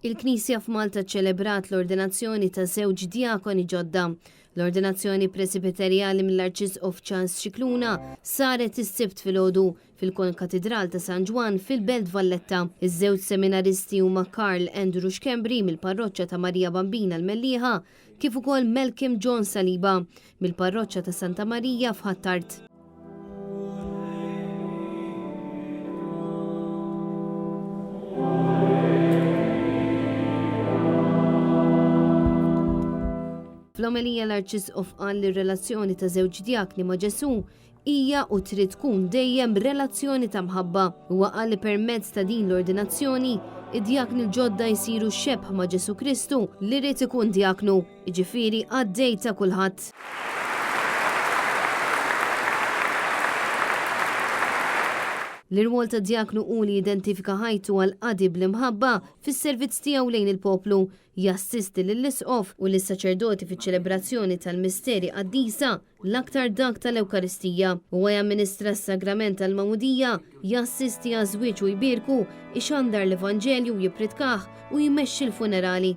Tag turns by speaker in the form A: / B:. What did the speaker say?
A: Il-Knisja f'Malta ċelebrat l-ordinazzjoni ta' żewġ djakoni ġodda. L-ordinazzjoni presbiterjali mill-Arċisqof Charles Scicluna saret is-Sibt filgħodu fil-Konkatedral ta' San Ġwan fil-Belt Valletta. Iż-żewġ seminaristi huma Karl Andrew Xkembri mill-Parroċċja ta' Marija Bambina l-Mellieħa kif ukoll Malcolm John Saliba mill-Parroċċja ta' Santa Marija f'Ħattart. Fl-omelija l-Arċisqof qal li r-relazzjoni ta' żewġ djakni ma' Ġesu hija u trid tkun dejjem relazzjoni ta' mħabba. Huwa qal li permezz ta' din l-ordinazzjoni id-djakni l-ġodda jsiru xebħ ma' Ġesu Kristu li rrid ikun djaknu, jiġifieri għaddej ta' kulħadd. L-irwol ta' djaknu u li identifika ħajtu għal qadi bl-imħabba fis-servizz tiegħu lejn il-poplu, jassisti lill-isqof u lis-saċerdoti fiċ-ċelebrazzjoni tal-misteri qaddisa l-aktar dak tal-Ewkaristija u jamministra s-sagrament tal-Mawdija, jassisti għaż-żwieġ u jbierku, ixandar l-Evanġelju jipritkaħ u jmexxi l-funerali.